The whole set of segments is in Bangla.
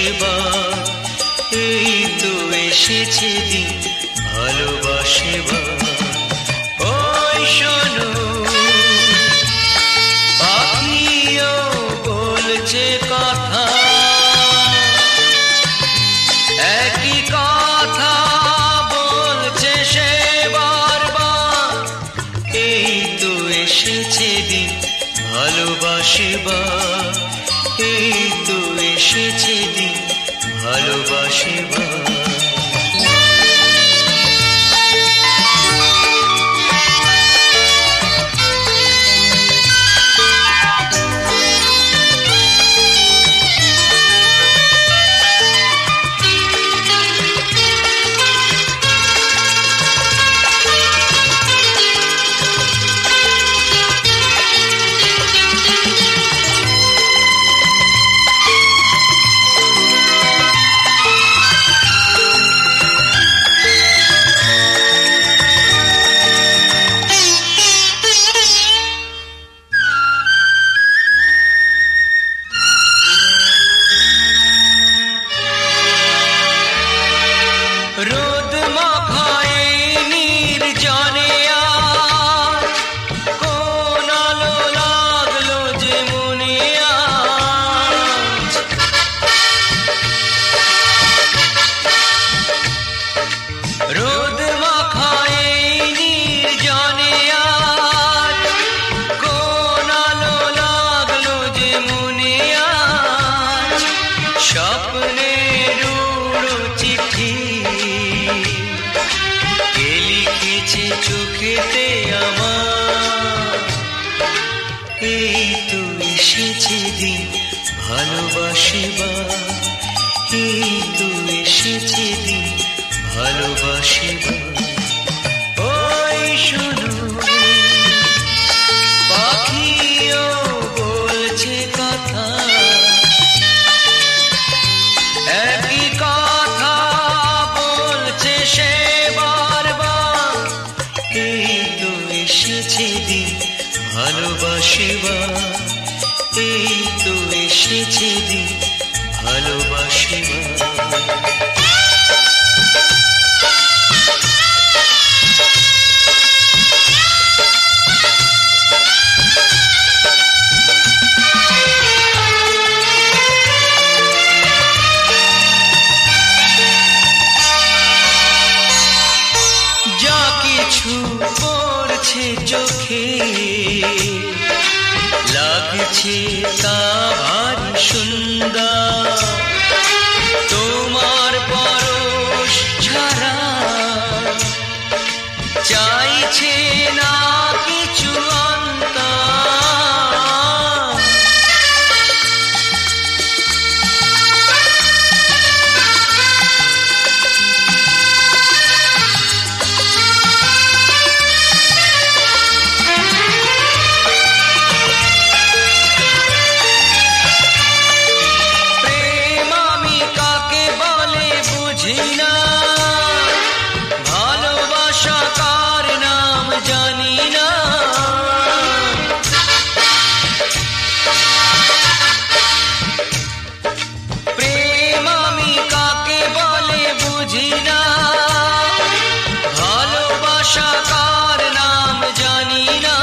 ভালোবাসিবার, এই তো এসেছে দিন ভালোবাসিবার। ওই শোনো পাখিও বলছে কথা, একই কথা বলছে সে বারবার, এই তো এসেছে দিন ভালোবাসিবার, এই তো এসেছে দিন ভালোবাসিবার। রোদ মাখায় নির্জনে আজ, কোন আলো লাগলো যে মনে আজ। রোদ মাখায় নির্জনে আজ, কোন আলো লাগলো যে মনে আজ। স্বপ্নের উড়ো চিঠি কে লিখেছে চোখেতে আমার, এই তো এসেছে দিন ভালোবাসিবার, এই তো এসেছে দিন ভালোবাসিবার। ওই শোনো পাখিও বলছে কথা, একই কথা বলছে সে বারবার, এই তো এসেছে দিন ভালোবাসিবার, এই তো এসেছে দিন ভালোবাসিবার। যা কিছু পড়ছে চোখে লাগছে তা ভারী সুন্দর, তোমার পরশ ছাড়া চাইছে না কিছু অন্তর। প্রেম আমি কাকে বলে বুঝি না, ভালোবাসা কার নাম জানি না। প্রেম আমি কাকে বলে বুঝি না, ভালোবাসা কার নাম জানি না।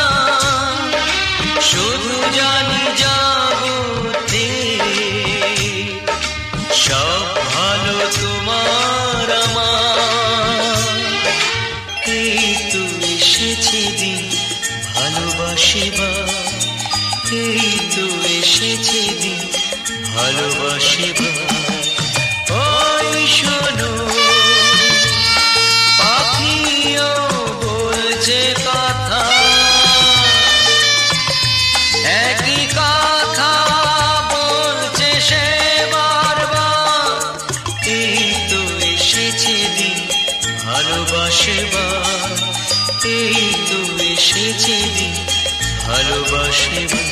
শুধু জানি জগতে সব ভালো তোমার আমার, এই তো এসেছে দিন ভালোবাসিবার, এই তো এসেছে দিন ভালোবাসিবার। ওই শোনো পাখিও বলছে কথা, একই কথা বলছে সে বারবার, এই তো এসেছে দিন ভালোবাসিবার, এই তো এসেছে দিন ভালোবাসিবার।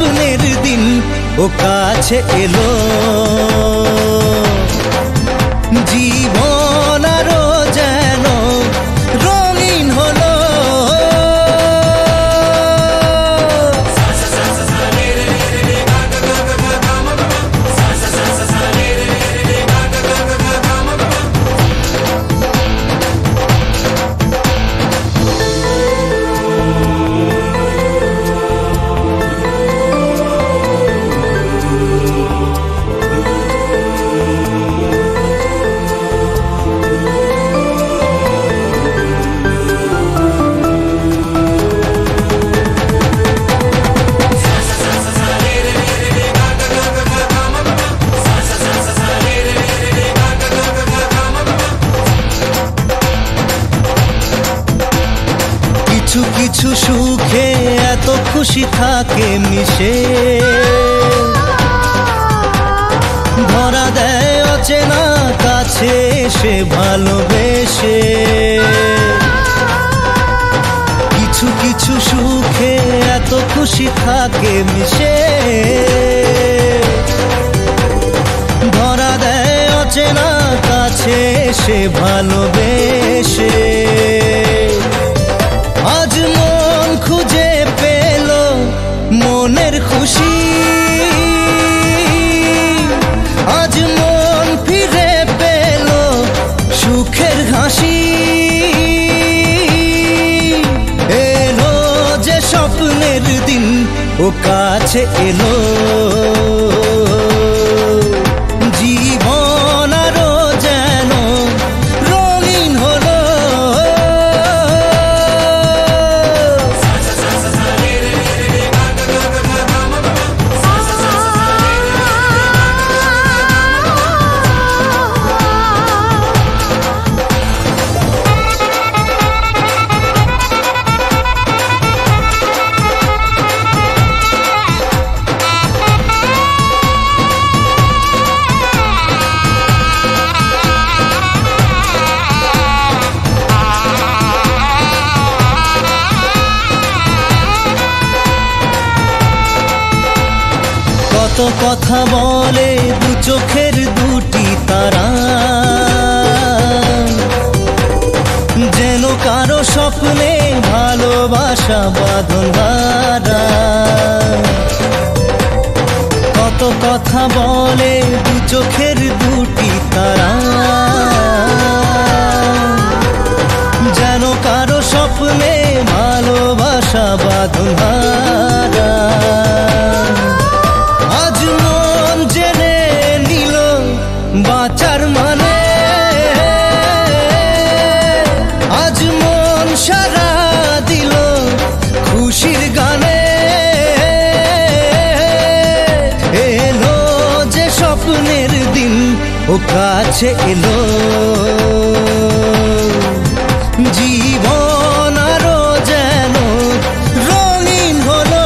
স্বপ্নের দিন ও কাছে এলো, জীবন আরো যেন রঙিন হলো। কিছু কিছু সুখে এত খুশি থাকে মিশে, ধরা দেয় অচেনা কাছে এসে ভালোবেসে। কিছু কিছু সুখে এত খুশি থাকে মিশে, ধরা দেয় অচেনা কাছে এসে ভালোবেসে। আজ মন খুঁজে পেল মনের খুশি, আজ মন ফিরে পেল সুখের হাসি। এলো যে স্বপ্নের দিন ও কাছে এলো, জীবন আরো যেন রঙিন হলো। কত কথা বলে দু চোখের দুটি তারা, যেন কারো স্বপ্নে ভালোবাসা বাঁধন হারা। কত কথা বলে দু চোখের দুটি তারা, যেন কারো স্বপ্নে ভালোবাসা বাঁধন হারা। আজ মন জেনে নিল বাঁচার মানে, আজ মন সারা দিল খুশির গানে। এলো যে স্বপ্নের দিন ও কাছে এলো, জীবন আরো যেন রঙিন হলো।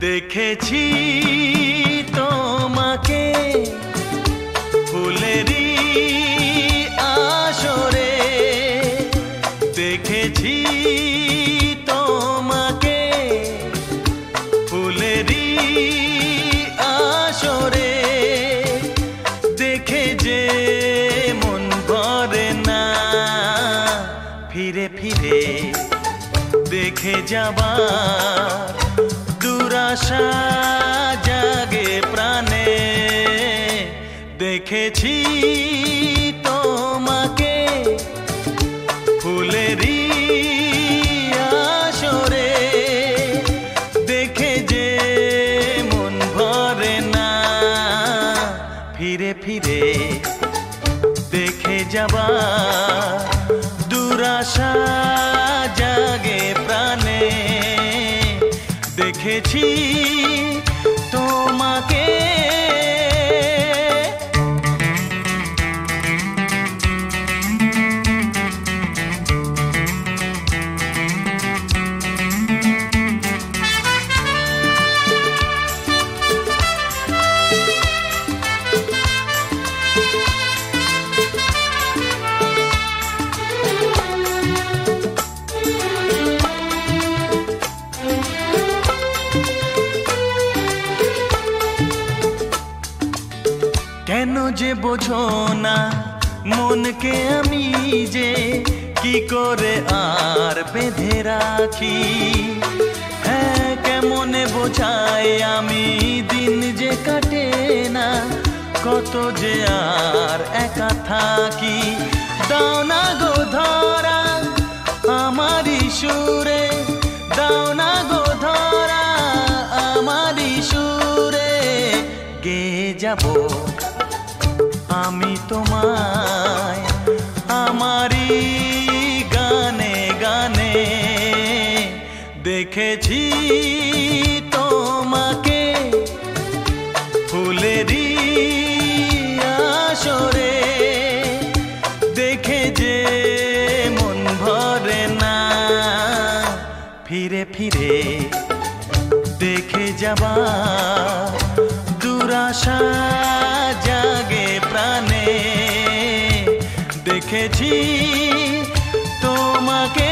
দেখেছি তোমাকে ফুলেরি আসরে, দেখেছি তোমাকে ফুলেরি আসরে। দেখে যে মন ভরে না, ফিরে ফিরে দেখে যাবার দুরাশা জাগে প্রাণে। দেখেছি তোমাকে ফুলেরি আসরে, দেখেছি তোমাকে কেন যে বোঝো না মনকে আমি যে কি করে আর বেঁধে রাখি হ্যাঁ কেমনে বোঝাই আমি দিন যে কাটে না কত যে আর একা থাকি দাও না গো ধরা আমারই সুরে দাও না গো ধরা আমারই সুরে গেয়ে যাবো আমি তোমায় আমারই গানে গানে দেখেছি তোমাকে ফুলেরই আসরে দেখে যে মন ভরে না ফিরে ফিরে দেখে যাবা দুরাশা জাগে প্রাণে দেখেছি তোমাকে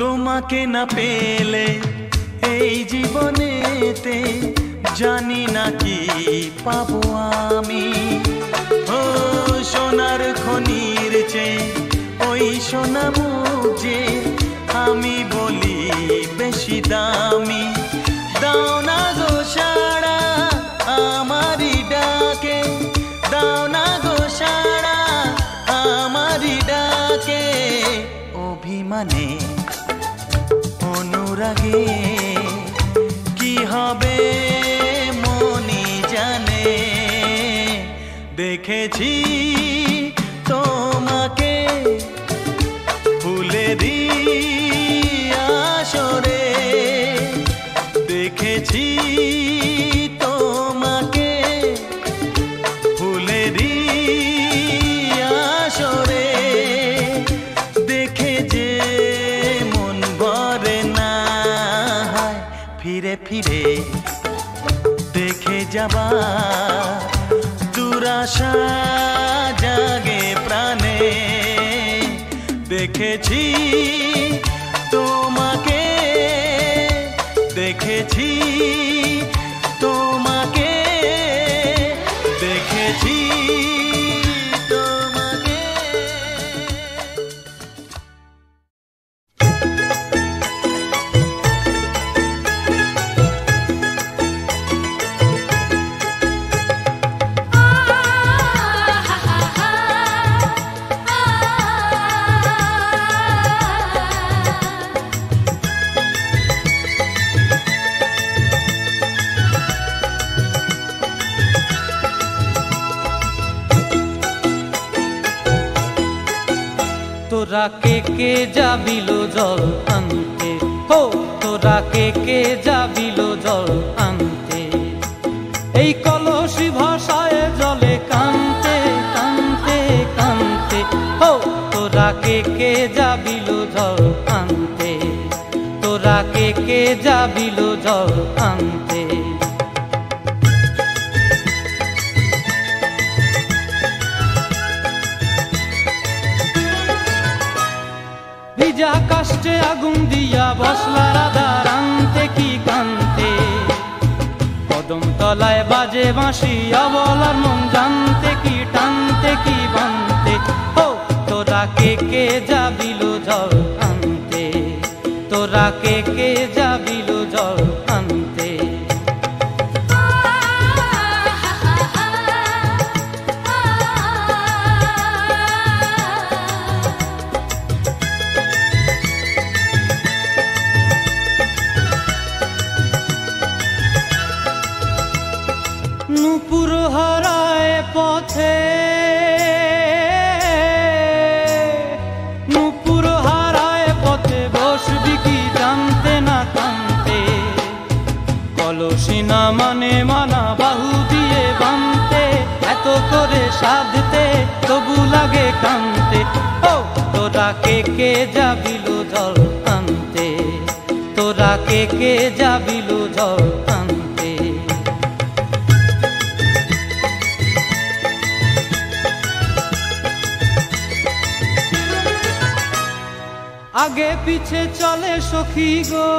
তোমাকে না পেলে এই জীবনেতে জানি না কি পাবো আমি ও সোনার খনির চেয়ে ওই সোনা মুখ যে আমি বলি বেশি দামি দাও না গো সাড়া আমারই ডাকে দাও না গো সাড়া আমারই ডাকে অভিমানে অনুরাগে কি হবে মনি জানে দেখেছি তোমাকে ফুলেরই আসরে দেখেছি তোমাকে ফুলেরই আসরে দেখে যে মন ভরে না ফিরে ফিরে দেখে যাবা দুরাশা জাগে প্রাণে দেখেছি তোমাকে দেখেছি তোমাকে দেখেছি তোমাকে তোরা কে যাবিল জল আনতে হো তোরা কে যাবিল জল আনতে এই কলসি ভাষায় জলে কানতে কানতে কানতে হো তোরা কে যাবিল জল আনতে তোরা কে যাবিল জল আনতে ভিজা কাষ্টে আগুন দিয়া বসলা রাধার আনতে কি কানতে কদম তলায় বাজে বাঁশি অবলার মন জানতে কি টানতে কি বানতে হো তোরা কে যাবিল জল আনতে তোরা কে কে যাবিল জল আনতে। নূপুর হারায় পথে, নূপুর হারায় পথে বসবি কি জানতে না কানতে। কলসি না মানে মানা বাহু দিয়ে বানতে, এত করে সাধতে তবু লাগে কানতে। ও তোরা কে কে যাবিল জল আনতে, তোরা কে কে যাবিল জল আনতে। আগে পিছে চলে সখী গো,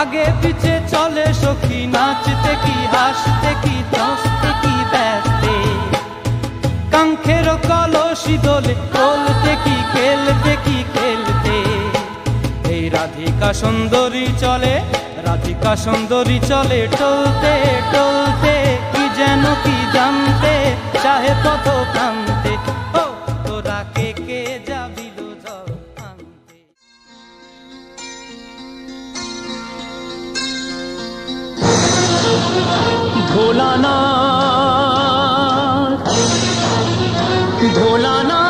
আগে পিছে চলে সখী, নাচতে কি হাসতে কি দশতে কি ব্যস্তে। কাঙ্ক্ষের কলসি দোলে বলতে কি খেলতে কি খেলতে। এই রাধিকা সুন্দরী চলে, রাধিকা সুন্দরী চলে টলতে টলতে, কি যেন কি জানতে চাহে পথ প্রান্তে। ও তোরা কে কে যাবিল জল আনতে। ভোলানাথ ভোলানাথ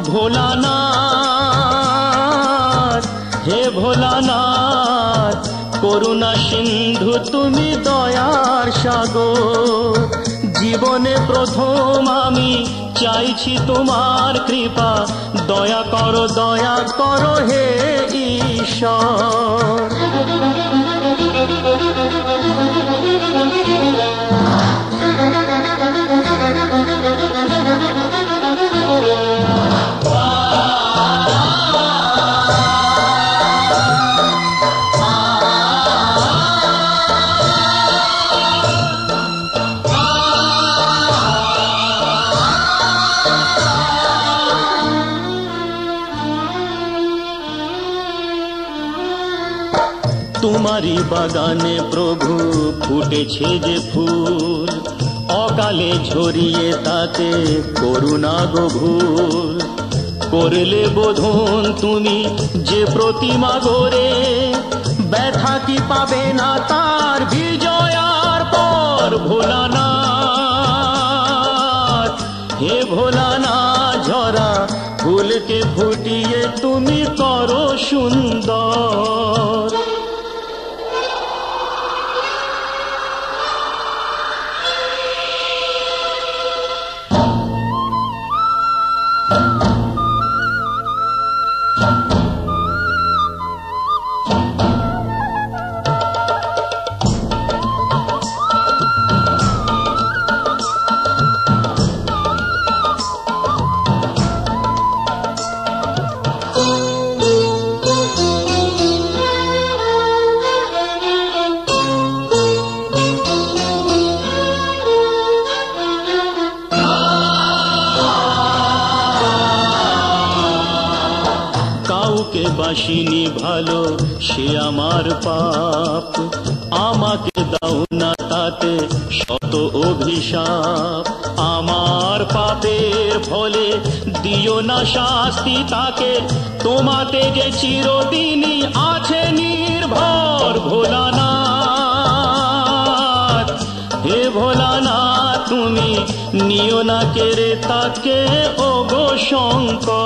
ভোলানাথ, হে ভোলানাথ করুণা সিন্ধু তুমি দয়ার সাগর। জীবনে প্রথম আমি চাইছি তোমার কৃপা, দয়া করো হে ঈশ্বর। তোমারি বাগানে প্রভু ফুটেছে যে ফুল, অকালে ঝরিয়ে তাতে করুণা গো ভুল। করলে বোধন তুমি যে প্রতিমা গড়ে, ব্যথা কি পাবে না তার বিজয়ার পর। ভোলানাথ হে ভোলানাথ, ঝরা ফুলকে ফুটিয়ে তুমি করো সুন্দর। বাসিনি ভালো সে আমার পাপ, আমাকে দাও না তাতে শত অভিশাপ। আমার পাপের ফলে দিও না শাস্তি তাকে, তোমাতে যে চিরদিনই আছে নির্ভর। ভোলানাথ হে ভোলানাথ, তুমি নিও না কেড়ে তাকে ওগো শঙ্কর।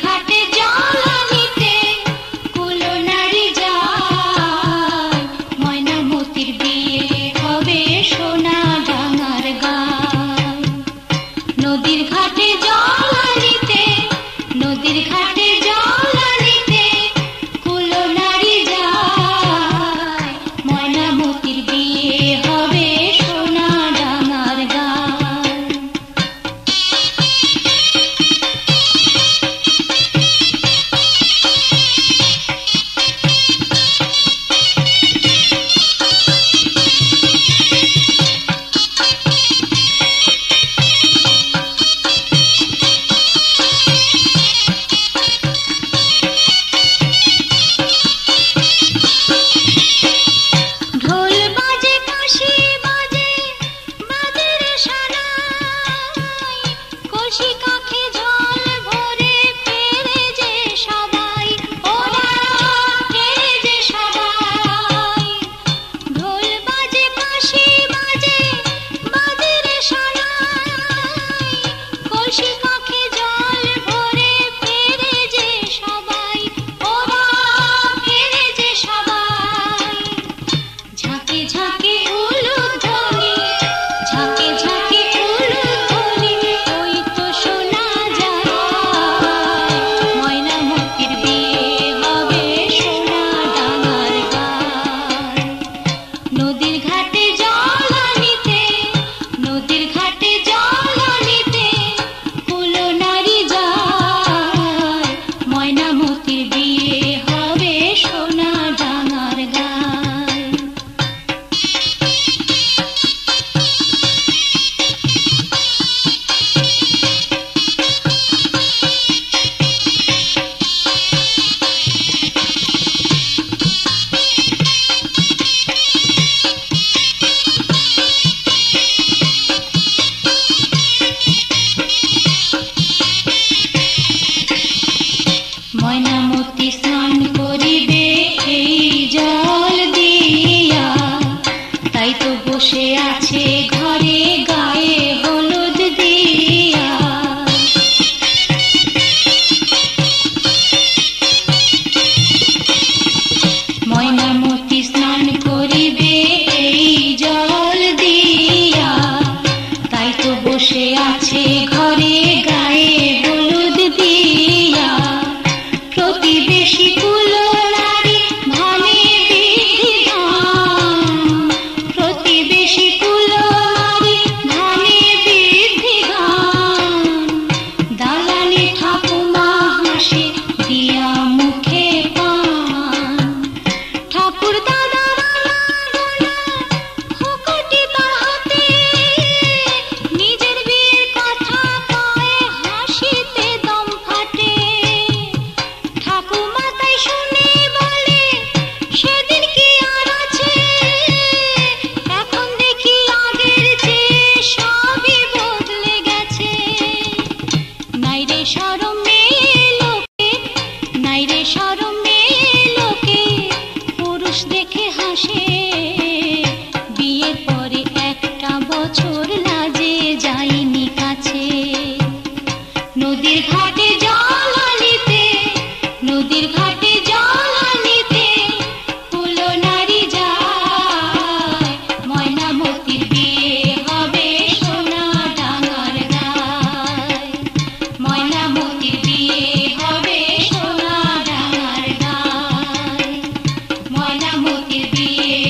ঘাটে জল আনিতে কুলো নারী যায়, ময়নামতির বিয়ে হবে সোনা ডাঙার গায়। নদীর ঘাটে জল আনিতে, নদীর ঘাটে জল আনিতে কুলো নারী যায়, ময়নামতির বিয়ে হবে সোনা ডাঙার গায়। ঢোল বাজে কাশি বাজে বাজে রে সানাই, কলসি কাঁখে জল ভরে ফেরে যে সবাই, ওরা ফেরে যে সবাই। ঢোল বাজে কাশি বাজে বাজে রে সানাই, কলসি কাঁখে জল ভরে ফেরে যে সবাই, ওরা ফেরে যে সবাই। ঝাঁকে ঝাঁকে উলুধ্বনি, ঝাঁকে ঝাঁকে উলুধ্বনি, ওই তো শোনা যায়, ময়নামতির বিয়ে হবে সোনা ডাঙার গায়। নদীর ঘাটে জল আনিতে, নদীর ঘাটে জল আনিতে কুলো নারী যায়, ময়নামতির বিয়ে হবে সোনা ডাঙার গায়। ময়নামতি স্নান করিবে এই জল দিয়া, তাই তো বসে আছে ঘরে গায়ে হলুদ দিয়া। ময়নামতি স্নান করিবে এই জল দিয়া, তাই তো বসে আছে ঘরে গায়ে হলুদ দিয়া। প্রতিবেশী কুলো নারী ধানে বিধিধান, প্রতিবেশী কুলো নারী ধানে বিধিধান। দালানে ঠাকুমা হাসে দিয়া মুখে পান, ঠাকুর দাদা রানা গোনা হুকুটি তার হাতে, নিজের বিয়ের কথা কয়ে হাসিতে দম ফাটে। ঠাকুমা তাই শুনে বলে, সেদিন কি আর আছে, এখন দেখি আগের চেয়ে সবই বদলে গেছে। নাই রে শরম মেয়ে লোকে, নাই রে শরম মেয়ে লোকে, পুরুষ দেখে হাসে, বিয়ের পরে একটা বছর লাজে যায়নি কাছে। নদীর ঘাটে জল আনিতে, নদীর ঘাটে জল আনিতে কুলো নারী যায়, ময়নামতির বিয়ে হবে সোনা ডাঙার গায়, ময়নামতির বিয়ে হবে সোনা ডাঙার গায়, ময়নামতির বিয়ে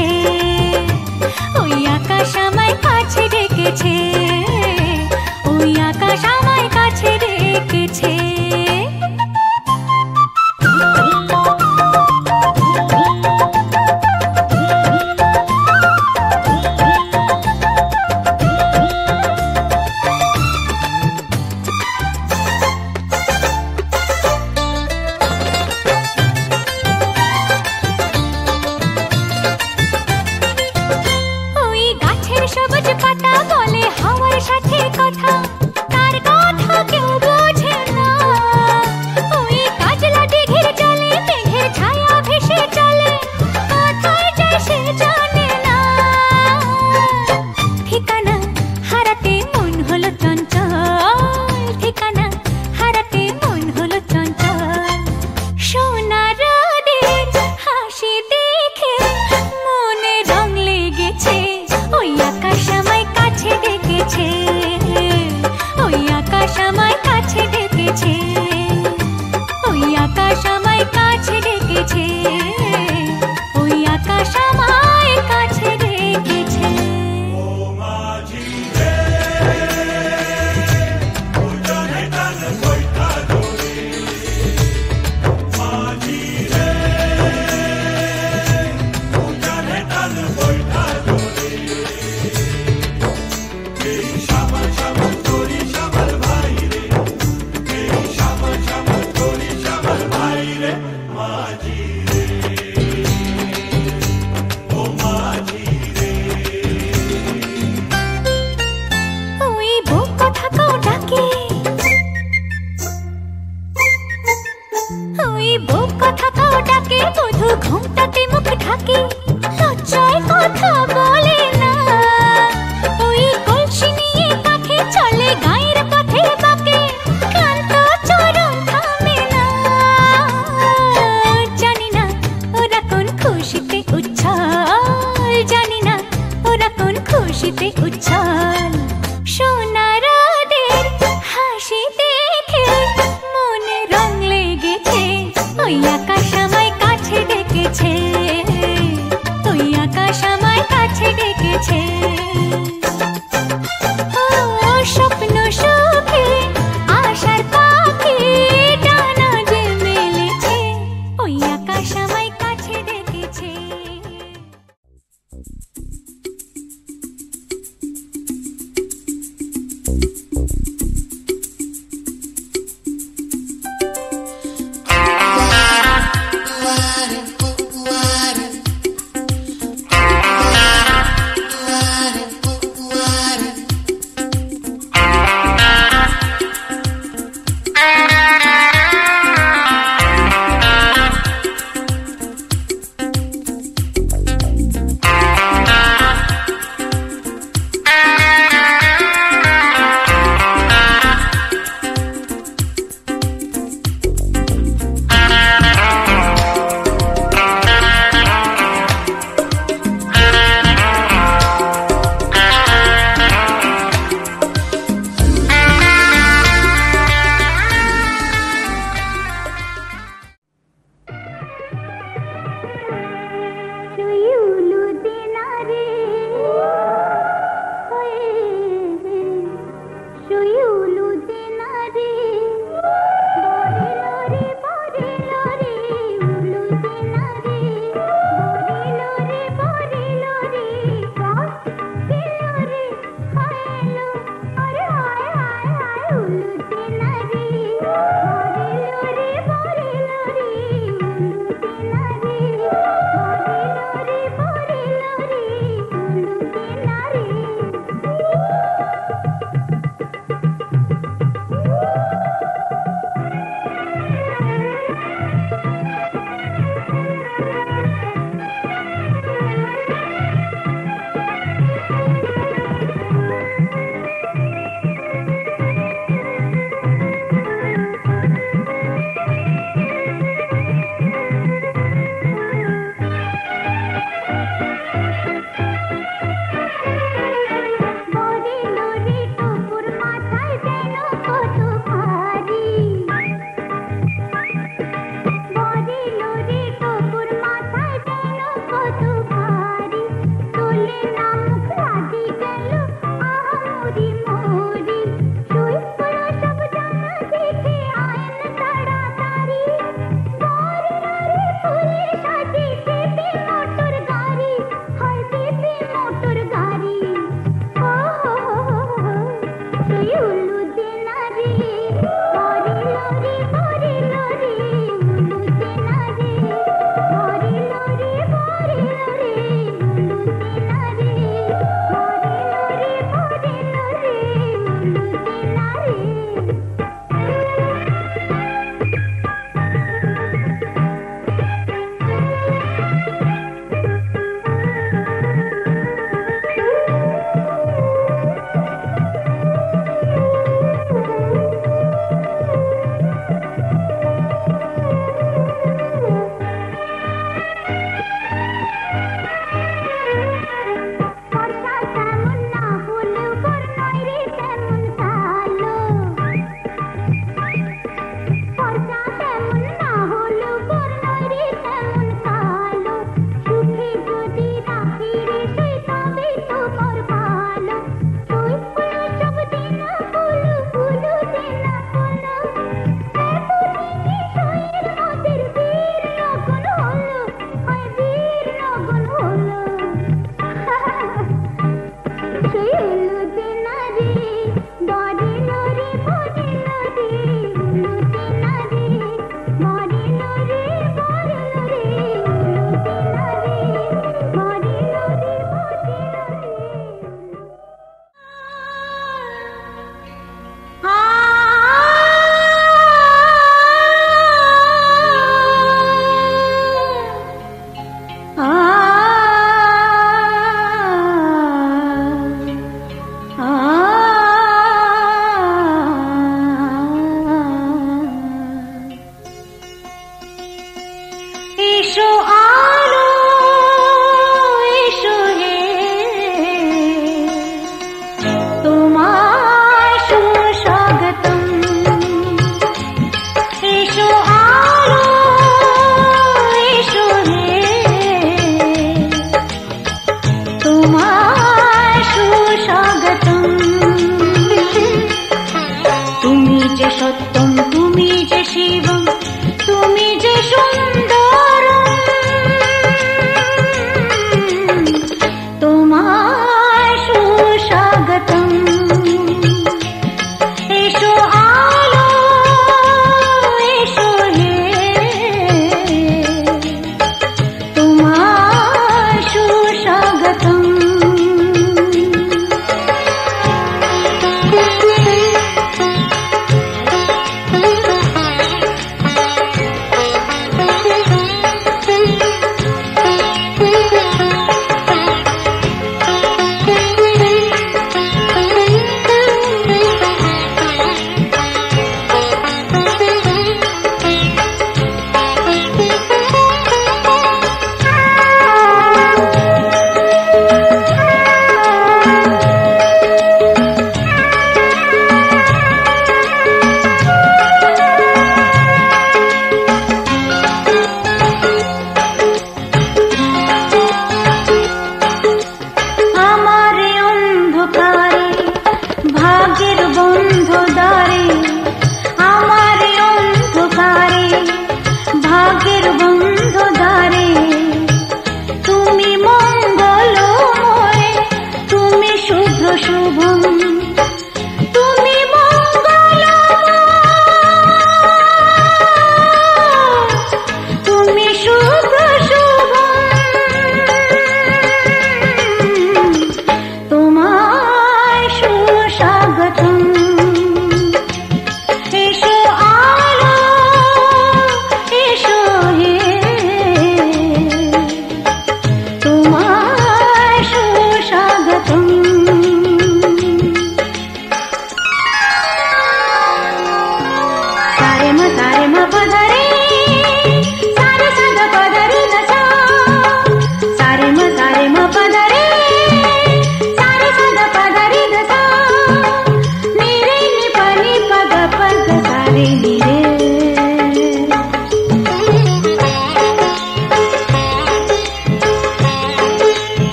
ডেকেছে, ওই আকাশ আমায় কাছে ডেকেছে, ওই আকাশ আমায় কাছে ডেকেছে। সবুজ পাতা বলে হাওয়ার সাথে কথা, তার কথা কেউ বোঝে না। ওই কাজলা দিঘির জলে মেঘের ছায়া ভেসে চলে, কোথায় যায় সে জানে না। ঠিকানা হারাতে মন হলো চঞ্চল, ঠিকানা হারাতে মন হলো চঞ্চল। সোনার রোদের হাসি দেখে মনে রং লেগেছে, ওই আকাশ আমায় কাছে ডেকেছে, ওই আকাশ আমায় কাছে ডেকেছে, ওই আকাশ আমায় কাছে ডেকেছে, ওই আকাশ আমায় কাছে ডেকেছে। ঘুমটাতে মুখ ঢাকে, লজ্জায় কথা বলে না। ওই কলসি নিয়ে কাঁধে চলে গায়ের পথে বাঁকে, ক্লান্ত চরণ থামে না। জানি না ওরা কোন খুশিতে উচ্ছল, জানি না ওরা কোন খুশিতে উচ্ছল। সোনার রোদের হাসি দেখে মনে রং লেগেছে, ওই আকাশ আমায় কাছে ডেকেছে,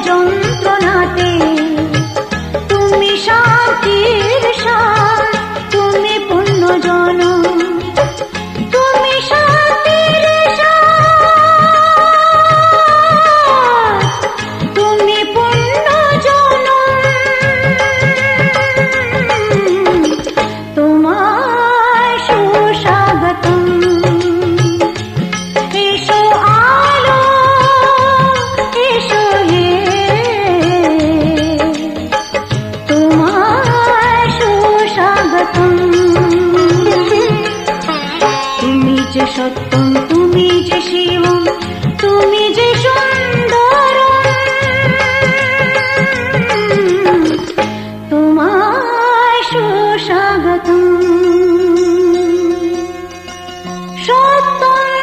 যন্ত্রণাতে তুমি শান্তির शरणागतम् सत्यं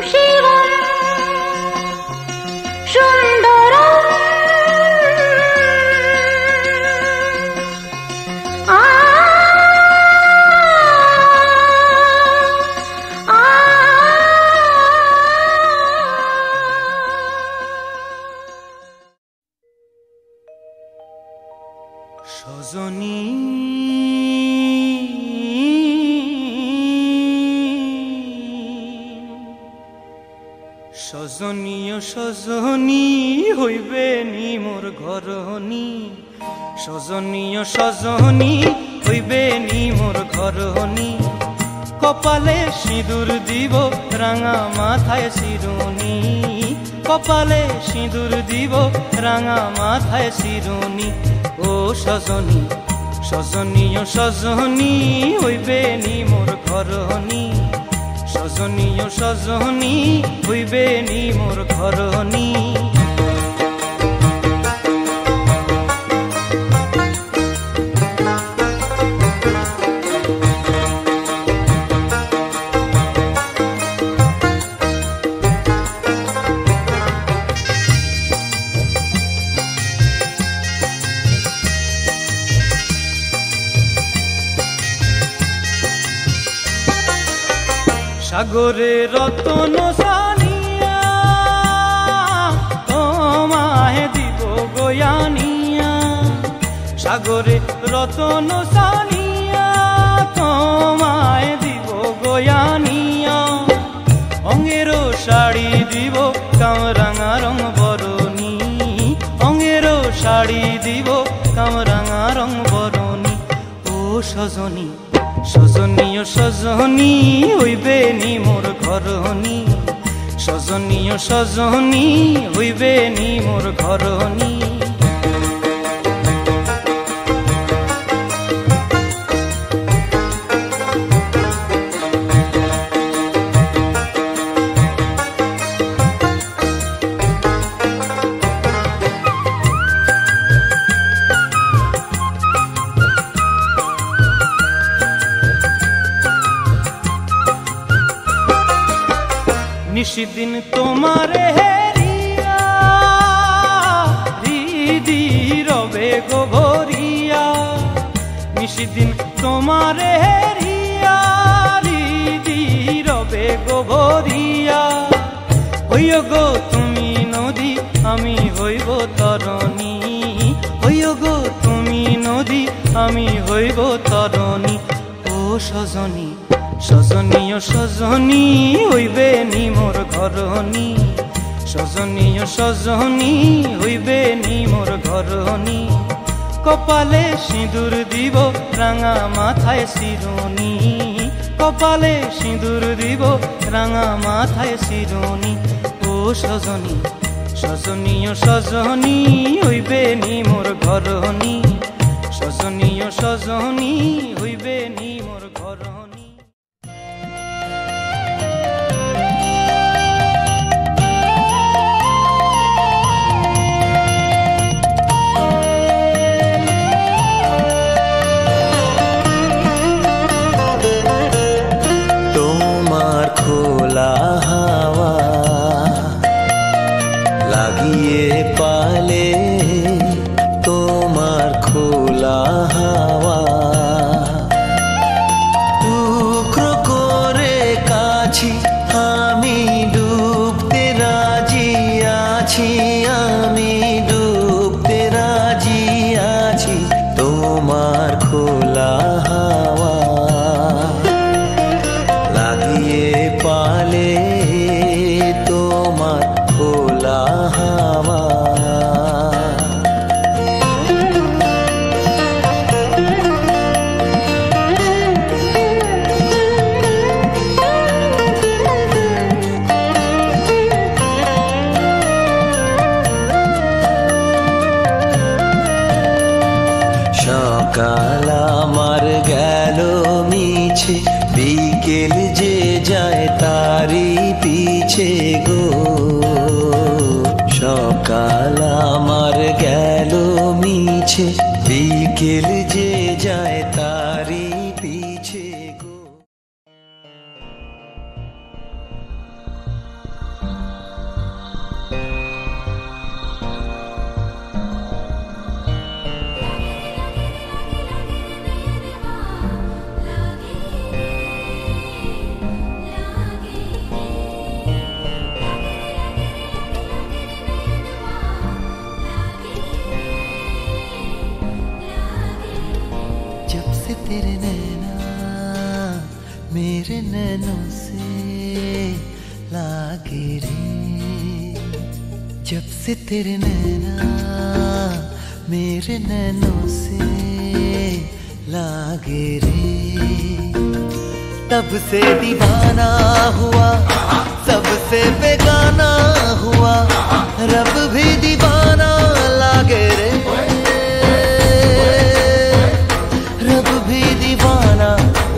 शिवं सुन्दरम् সজনী সজনী ও সজনী হইবে নি মোর ঘরনি সজনী ও সজনী হইবে নি মোর ঘরনি কপালে সিঁদুর দিব রাঙা মাথায় শিরুনি কপালে সিঁদুর দিব রাঙা মাথায় শিরুনি ও সজনী সজনী ও সজনী হইবে নি মোর ঘরনি সজনী ও সজনী হইবে নি মোর ঘরনি সাগরে রতন সানিয়া তোমায় দিব গোয়ানিয়া সাগরে রতন সানিয়া তোমায় দিব গোয়ানিয়া অঙ্গেরও শাড়ি দিব কামরাঙা রং বরণী অঙ্গেরও শাড়ি দিব কামরাঙা রং বরণী ও সজনী সজনী ও সজনী হইবে নি মোর ঘরনি সজনী ও সজনী হইবে নি মোর ঘরনি নিশিদিন তোমারে হেরিয়া হৃদি রবে গো ভরিয়া নিশিদিন তোমারে হেরিয়া হৃদি রবে গো ভরিয়া হইও গো তুমি নদী আমি হইব তরণী হইও গো তুমি নদী আমি হইব তরণী ও সজনী সজনী ও সজনী হইবে নি মোর ঘরনি সজনী ও সজনী হইবে নি মোর ঘরনি কপালে সিঁদুর দিব রাঙা মাথায় শিরুনি কপালে সিঁদুর দিব রাঙা মাথায় শিরুনি ও সজনী সজনী ও সজনী হইবে নি মোর ঘরনি সজনী ও সজনী হইবে নি মোর ঘরনি খোলা হাওয়া লাগিয়ে পালে তোমার খোলা হাওয়া টুকরো করে কাছি আমি ডুবতে রাজি আছি আমি ডুবতে রাজি আছি তোমার খোলা হাওয়া পালে তোমার খোলা হাওয়া সকাল আমার গেল মিছে বিকেল যে যায় তারি পিছে গো সকাল আমার গেল মিছে বিকেল যে जाए तारी पीछे को। जब से तेरे नैना मेरे नैनों से लागे रे, जब से तेरे नैना मेरे नैनों से लागे रे, तब से दीवाना हुआ सबसे बेगाना हुआ, रब भी दीवाना लागे रे, रब भी दीवाना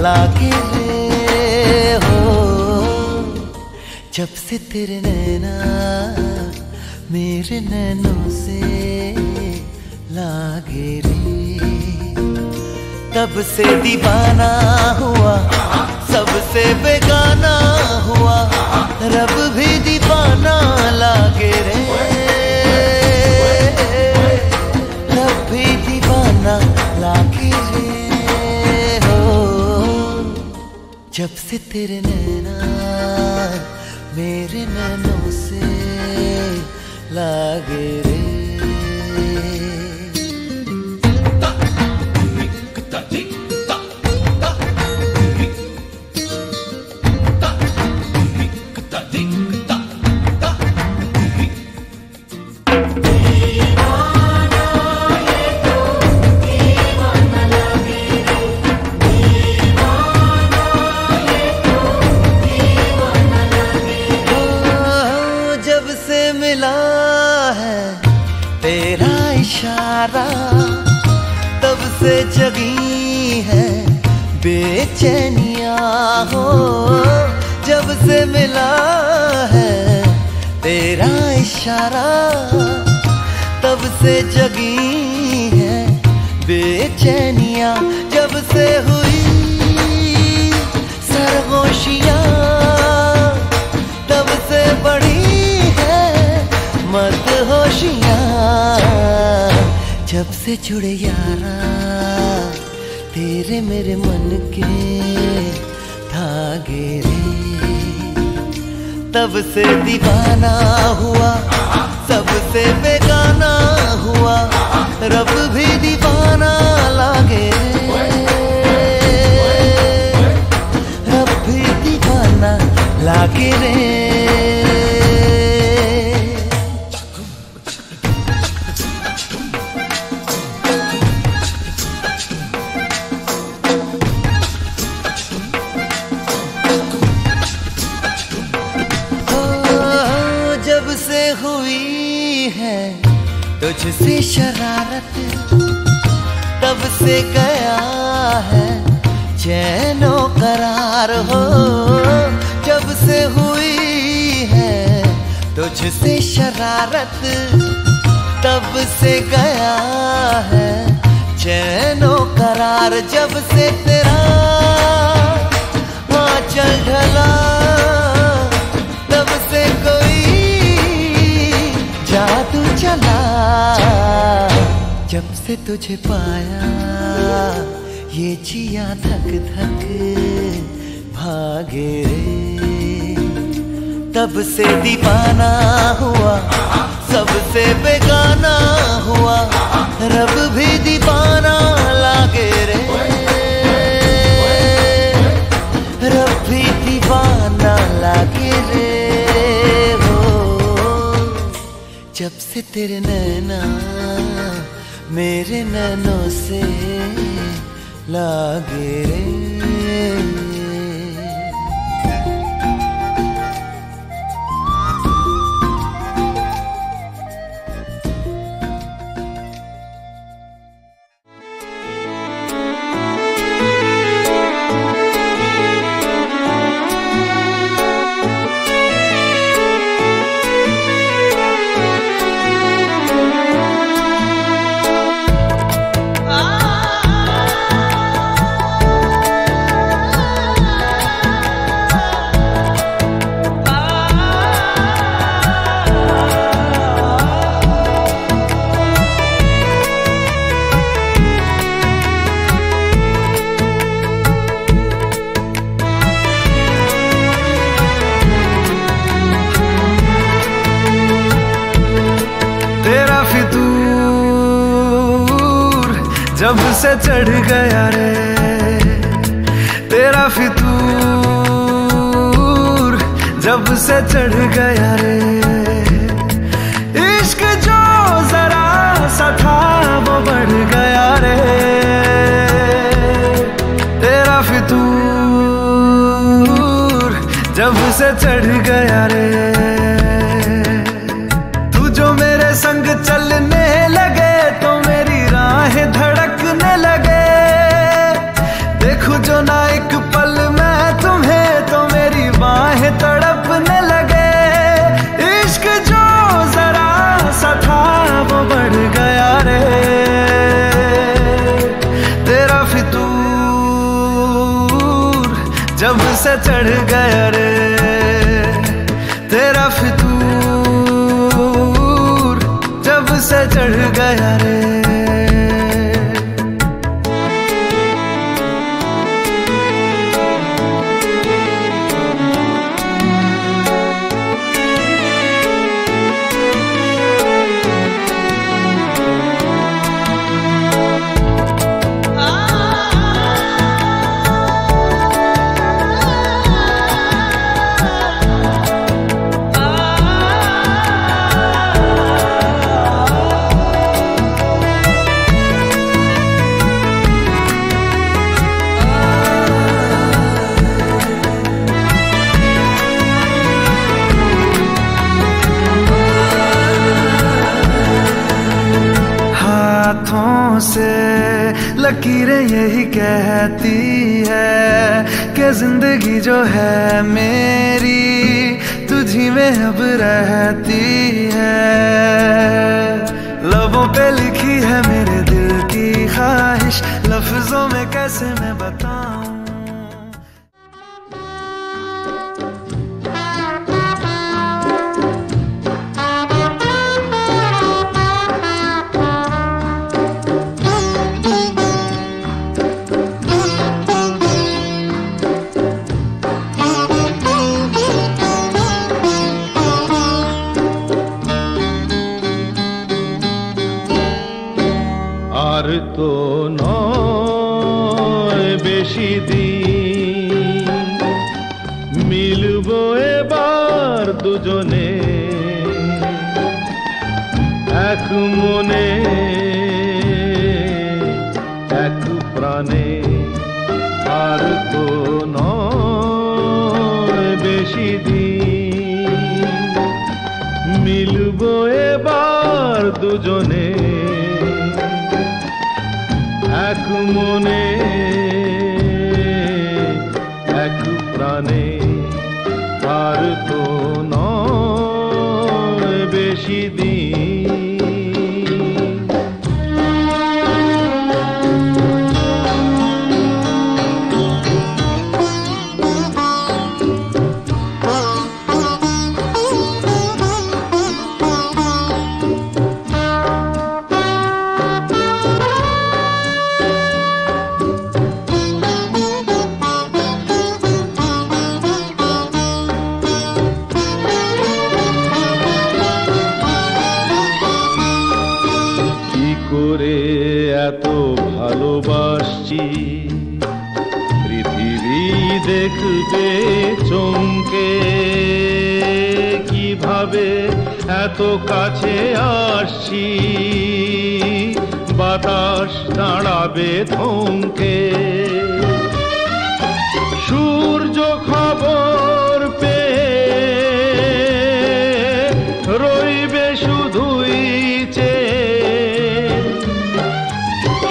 लागे रे हो। जब से तेरे नैना मेरे नैनों से लागे रे, तब से दीवाना हुआ सबसे बेगाना हुआ, रब भी दीवाना लागे रे, रब भी दीवाना लागे रे हो। जब से तेरे नैना मेरे नैनों से लागे रे। तेरा इशारा तब से जगी है बेचैनिया हो, जब से मिला है तेरा इशारा तब से जगी है बेचैनिया, जब से हुई सरगोशियाँ तब से बढ़ी है मदहोशियाँ, जब से जुड़े यारा तेरे मेरे मन के धागे रे, तब से दीवाना हुआ सबसे बेगाना हुआ, रब भी दीवाना लागे रे, रब भी दीवाना लागे रे। हुई है तुझसे शरारत तब से गया है चैनो करार हो, जब से हुई है तुझसे शरारत तब से गया है चैनो करार, जब से तेरा आंचल ढला तब से कोई जादू चला, जब से तुझे पाया ये जिया धक धक भागे रे, तब से दीवाना हुआ सबसे बेगाना हुआ, रब भी दीवाना लागे रे, रब भी दीवाना लागे रे हो। जब से तेरे नैना मेरे नैनों से लागे रे। जब से चढ़ गया रे तेरा फितूर, जब से चढ़ गया रे इश्क जो जरा सा था वो बढ़ गया रे तेरा फितूर, जब से चढ़ गया रे। तू जो मेरे संग चलने लगे तो मेरी राहें धड़कने लगे, देखूं जो ना एक पल मैं तुम्हें तो मेरी बाहें तड़पने लगे। इश्क जो जरा सा था वो बढ़ गया रे तेरा फितूर, जब से चढ़ गया रे तेरा फितूर, जब से चढ़ गया रे। हाथों से लकीरें यही कहती है कि जिंदगी जो है मेरी तुझी में अब रहती है। लबों पे लिखी है मेरे दिल की ख्वाहिश, लफ्जों में कैसे मैं बताऊं। আর তো নয় বেশি দিন মিলবো এবার দুজনে এক মনে এক প্রাণে। আর তো নয় বেশি দিন মিলবো এবার দুজনে এক মনে এক প্রাণে। আর তো নয় বেশি দিন। করে এত ভালোবাসছি পৃথিবী দেখবে চমকে, কিভাবে এত কাছে আসছি বাতাস দাঁড়াবে থমকে। সূর্য খবর পেয়ে রইবে শুধুই চেয়ে,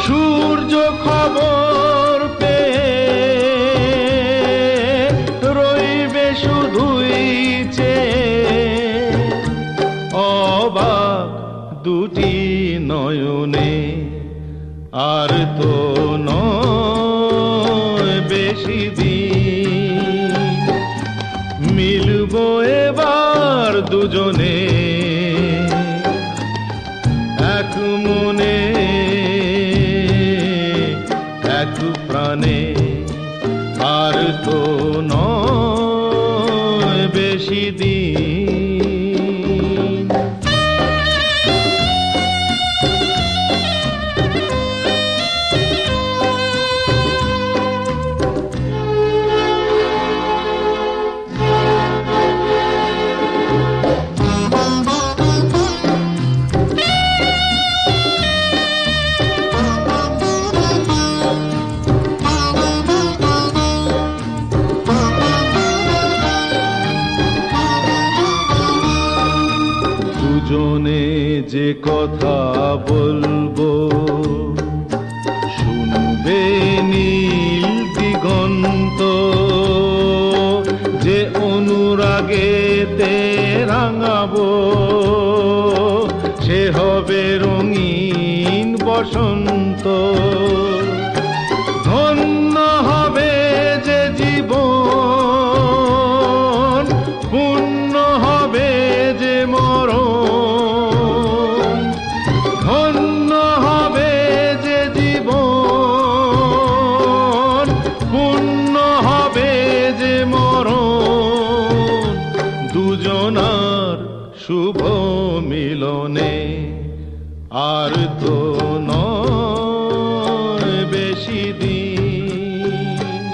সূর্য খবর পেয়ে রইবে শুধুই চেয়ে। অবাক দুটি নয়নে আর তো নয় বেশি দিন মিলবো এবার দুজনে এক মনে এক প্রাণে। আর তো নয় বেশি দিন। যে কথা বলবো শুনবে নীল দিগন্ত, যে অনুরাগেতে রাঙাবো সে হবে রঙিন বসন্ত। ধন্য হবে যে জীবন, পূর্ণ হবে যে মরণ। ধন্য হবে যে জীবন, পূর্ণ হবে যে মরণ। দুজনার শুভ মিলনে আর তো নয় বেশি দিন,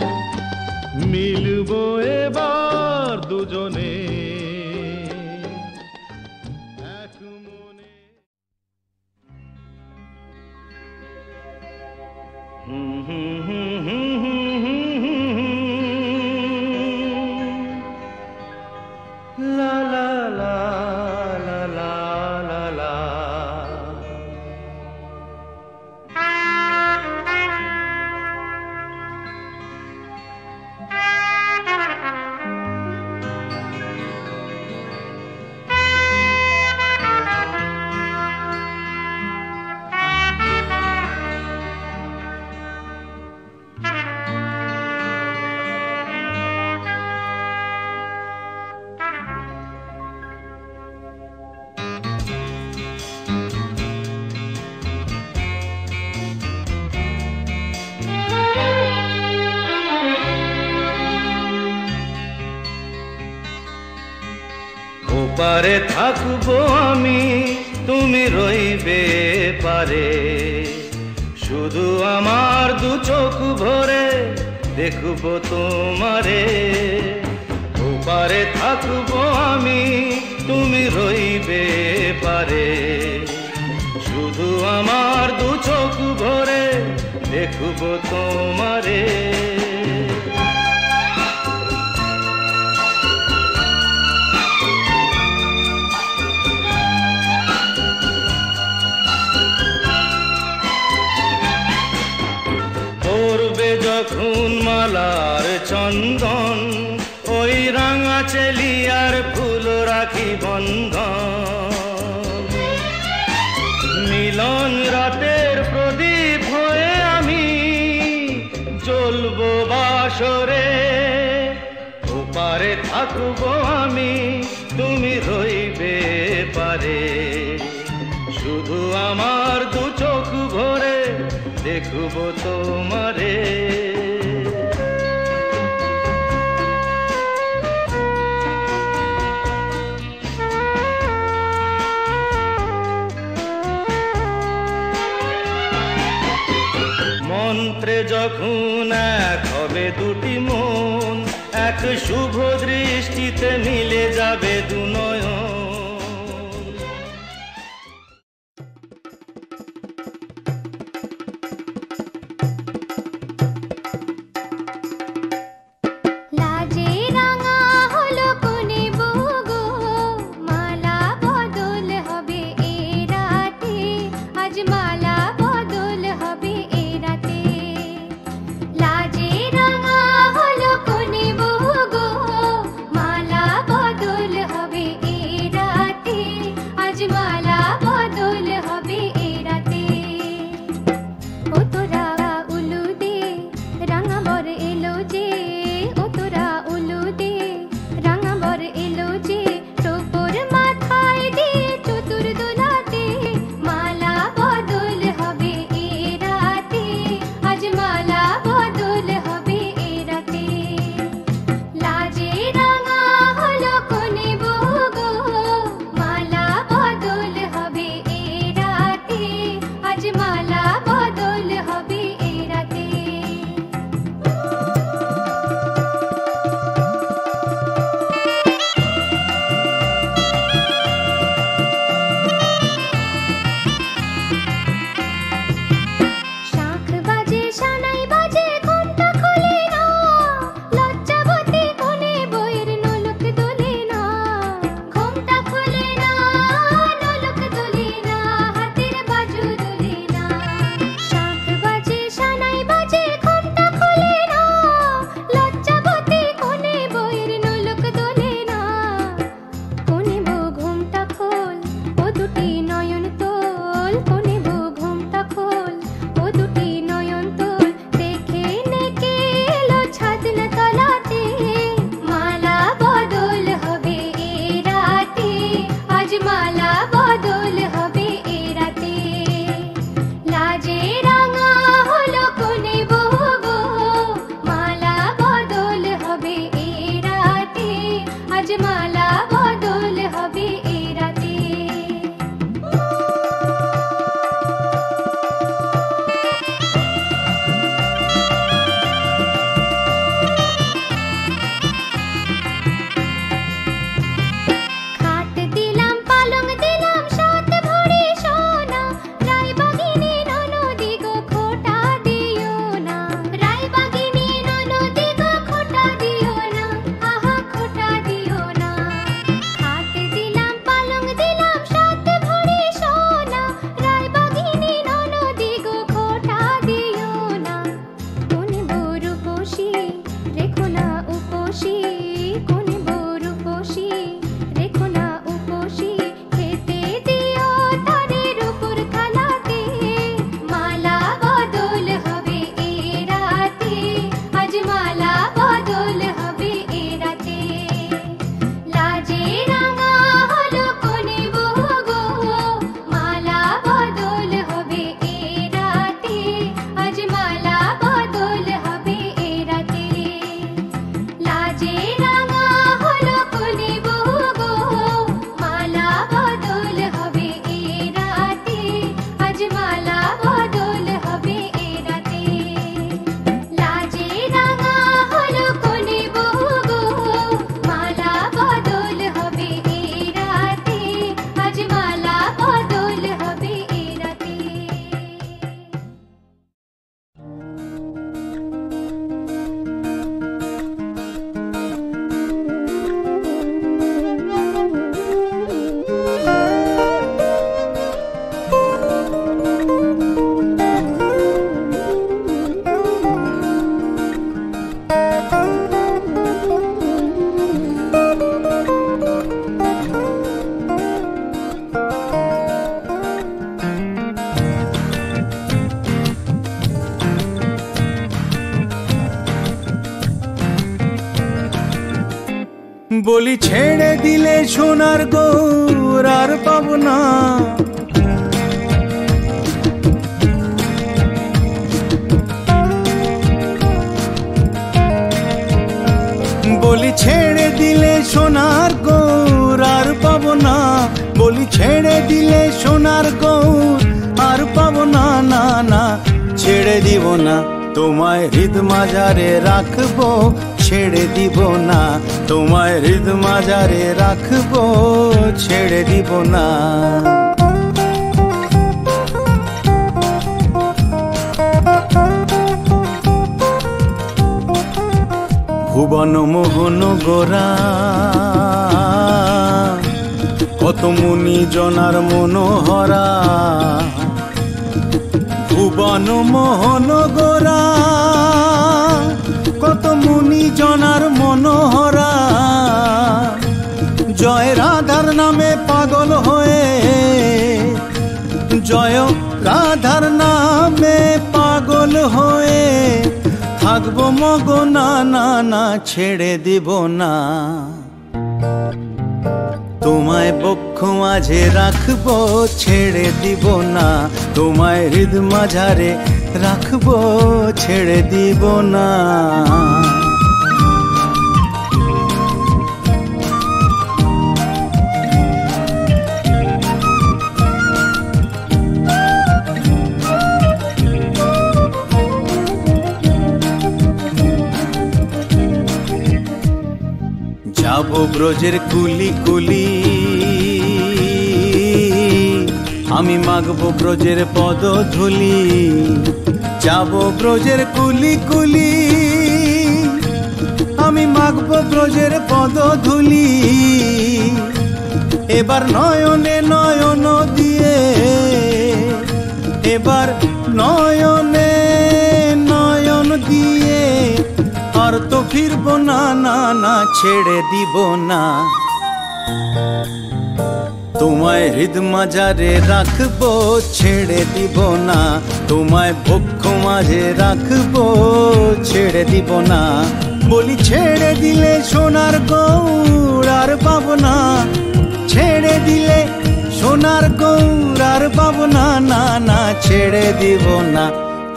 মিলবো এবার দুজনে এক মনে। লা লা লা লা লা লা লা। ওপারে থাকবো আমি, তুমি রইবে পারে, শুধু আমার দু চোখ ভরে দেখবো তোমারে। ওপারে থাকবো আমি, তুমি রইবে পারে, শুধু আমার দু চোখ ভরে দেখবো তোমারে। যখন মালার চন্দন, ওই রাঙা চেলিয়ার ফুল রাখি বন্ধন। মিলন রাতের প্রদীপ হয়ে আমি জ্বলবো বাসরে। ওপারে থাকবো আমি, তুমি রইবে পারে, শুধু আমার দু চোখ ভরে দেখবো তোমারে। মন্ত্রে যখন এক হবে দুটি মন, এক শুভ দৃষ্টিতে মিলে যাবে দু নয়ন। হবে এরা বলি ছেড়ে দিলে সোনার গৌর আর পাবো না, বলি ছেড়ে দিলে সোনার গৌর আর পাবো না, বলি ছেড়ে দিলে সোনার গৌর আর পাবো না, না না ছেড়ে দিব না তোমায় হৃদ মাজারে রাখবো, ছেড়ে দিব না তোমায় হৃদ মাজারে রাখবো, ছেড়ে দিব না। ভুবন মোহন গোরা কত মুনি জনার মনোহরা, ভুবন মোহন গোরা কত মুনি জনার মনোহরা, জয় রাধার নামে পাগল হয়ে, জয় রাধার নামে পাগল হয়ে থাকবো মগো, না না না ছেড়ে দিব না তোমায় বক্ষ মাঝে রাখবো, ছেড়ে দিব না তোমায় হৃদ মাঝারে রাখবো, ছেড়ে দিব না। যাবো ব্রজের কুলি কুলি, আমি মাগবো ব্রজের পদধূলি, যাবো ব্রজের কুলি কুলি, আমি মাগবো ব্রজের পদধূলি, এবার নয়নে নয়ন দিয়ে, এবার নয়নে নয়ন দিয়ে আর তো ফিরবো না, না না ছেড়ে দিব না তোমায় হৃদ মাজারে রাখবো, ছেড়ে দিব না তোমায় বক্ষ মাঝে রাখবো, ছেড়ে দিব না। বলি ছেড়ে দিলে সোনার গৌর আর পাবো না, ছেড়ে দিলে সোনার গৌর আর পাবো না, না না ছেড়ে দিব না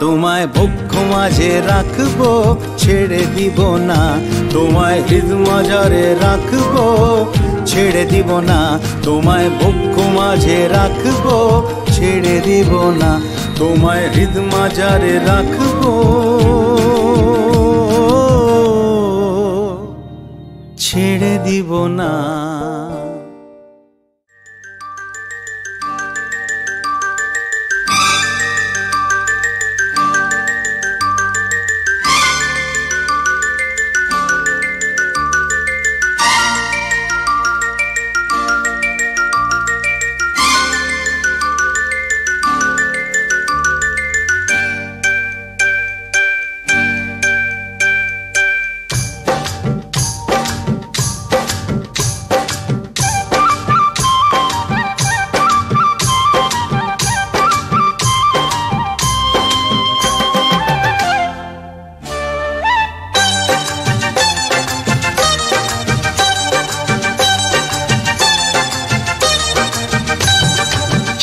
তোমায় বক্ষ মাঝে রাখবো, ছেড়ে দিব না তোমায় হৃদ মাজারে রাখবো, ছেড়ে দিব না তোমায় বক্ষ মাঝে রাখবো, ছেড়ে দিব না তোমায় হৃদ মাজারে রাখবো, ছেড়ে দিব না।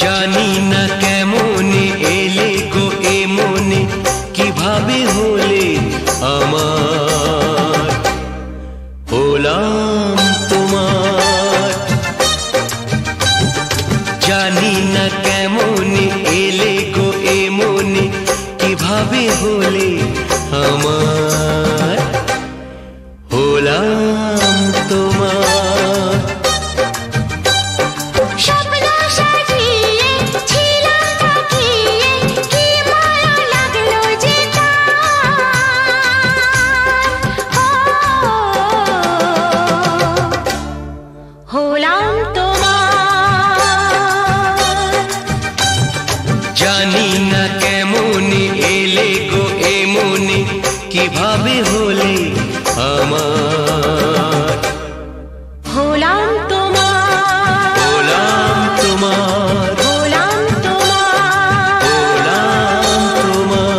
জানি না কেমনে এলে গো এ মনে, কিভাবে হলে আমার, হলাম তোমার। জানি না কেমনে এলে গো এ মনে, কিভাবে হলে আমার, হলাম তোমার। জানি না কেমনে এলে গো এ মনে, কিভাবে হলে আমার, হলাম তোমার, হলাম তোমার, হলাম তোমার, হলাম তোমার।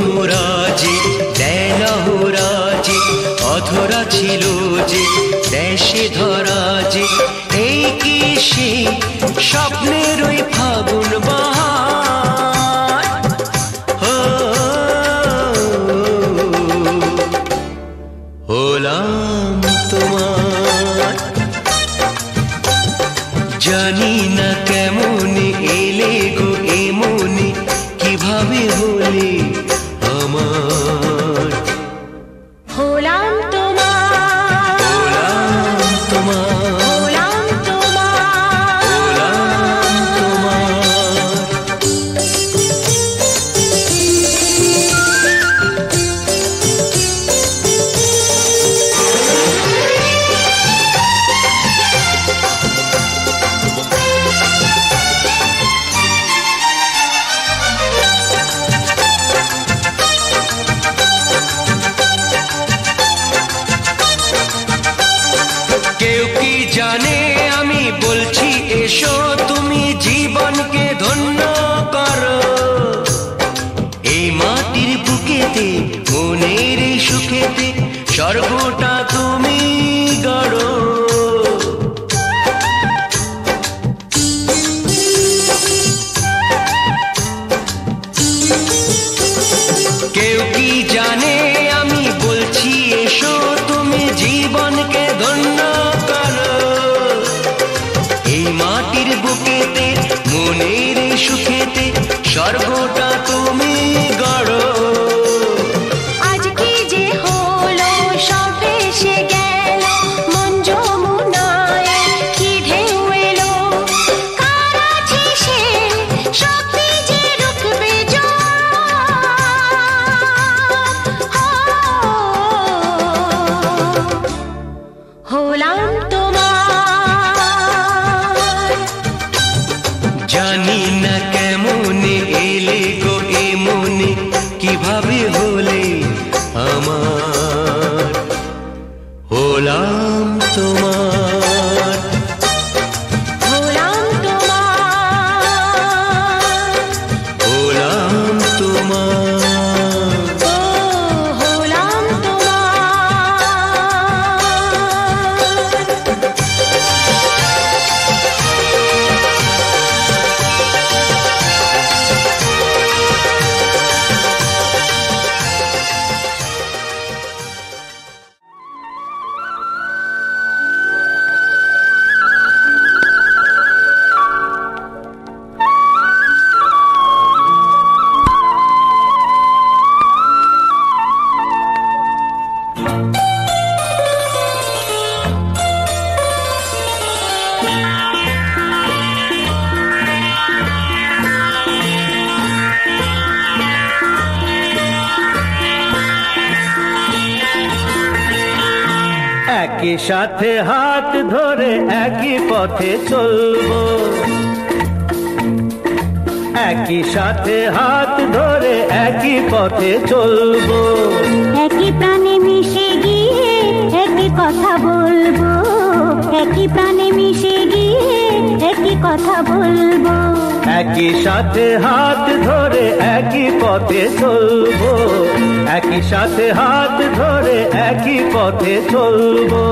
মোরাজে দেয় লহরাজে অধরা ছিল যে দেশে ধরা যে এই কি সেই স্বপ্নের ওই ফাগুন বাহার হলাম তোমার জানি না কেমন এলে গো এমনি কিভাবে হলে আমার হলাম তোমার, হলাম তোমার, হলাম তোমার। হলাম তোমার। কেউ কি জানে আমি বলছি এসো তুমি জীবনকে ধন্য করো এই মাটির বুকেতে মনের এই সুখেতে স্বর্গটা তুমি গড়ো কেউ কি জানে আমি বলছি এসো তুমি জীবনকে ধন্য করো এই মাটির বুকেতে মনের এই সুখেতে স্বর্গটা তুমি গড়ো আজকে যে হলো সব এসে গেল মন যমুনায় কি ঢেউ এলো কার আছে সে শক্তি যে রুখবে হলাম তোমার জানি না কেমন এলে গো এমনি কিভাবে হলে আমার হলাম তোমার হলাম তোমার হলাম তোমার ও হলাম একই সাথে হাত ধরে একই পথে চলবো একই সাথে হাত ধরে একই পথে চলবো একই প্রাণে মিশে গিয়ে একই কথা বলবো একই প্রাণে মিশে গিয়ে একই কথা বলবো একই সাথে হাত ধরে একই পথে চলবো একই সাথে হাত ধরে একই পথে চলবো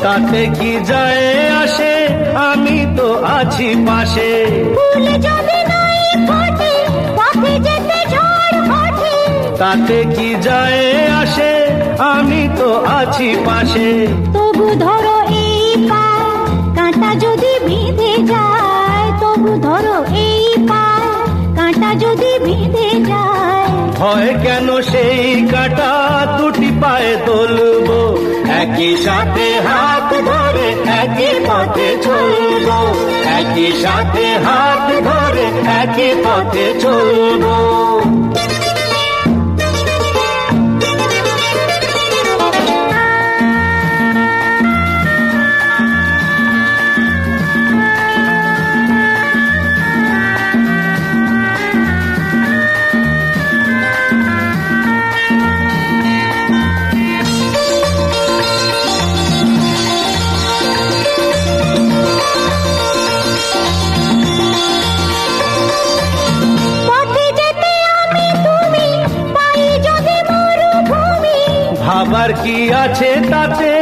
তাতে কি যায় আসে আমি তো আছি পাশে ফুল যদি নাই ফোটে পথে যেতে ঝড় ওঠে তাতে কি যায় আসে আমি তো আছি পাশে তবু ধরো এই পা কাঁটা যদি বিঁধে যায় তবু ধরো এই পা কাঁটা যদি বিঁধে যায় হয় কেন সেই কাঁটা দুটি পায়ে তুলবো একই সাথে হাত ধরে একই পথে চলবো একই সাথে হাত ধরে একই পথে চলবো। ভাবার কি আছে তাতে,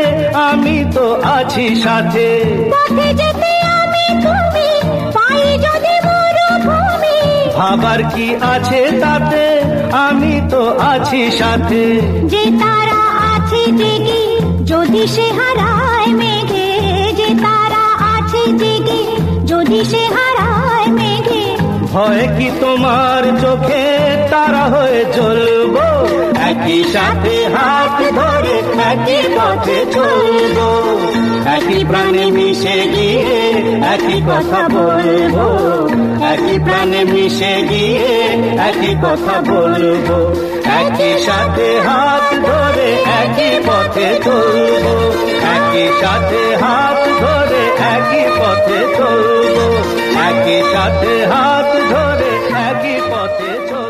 আমি তো আছি সাথে। পথে যেতে আমি তুমি, পাই যদি মরুভূমি। ভাবার কি আছে তাতে, আমি তো আছি সাথে। যে তারা আছে জেগে, যদি সে হারায় মেঘে। যে তারা আছে জেগে, যদি সে হারায় মেঘে। ভয় কি তোমার চোখে, তারা হয়ে চলবো। একই সাথে হাত ধরে একই পথে চলবো। একই প্রাণে মিশে গিয়ে একই কথা বলবো। একই প্রাণে মিশে গিয়ে একই কথা বলবো। একই সাথে হাত ধরে একই পথে চলবো। একই সাথে হাত ধরে একই পথে চলবো। একই সাথে হাত ধরে একই পথে চলবো।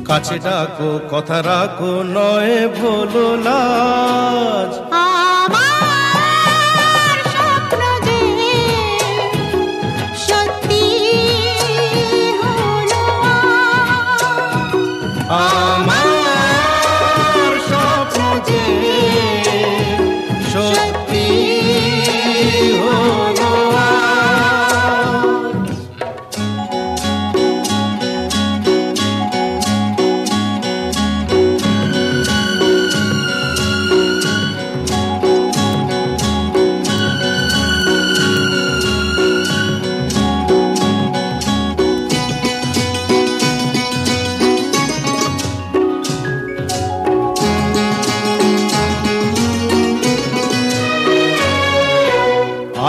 কাছে ডাকো কথা রাখো নয় ভুলো লাজ। আমার স্বপ্ন যে সত্যি হলো আমার স্বপ্ন যে সত্যি হলো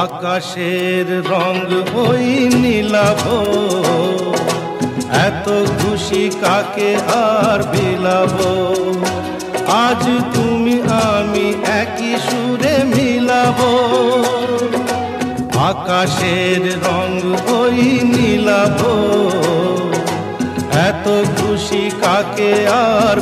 আকাশের রং ওই নীলাভ, এত খুশি কাকে আর বিলাবো। আজ তুমি আমি একই সুরে মিলাবো। আকাশের রং ওই নীলাভ, এত খুশি কাকে আর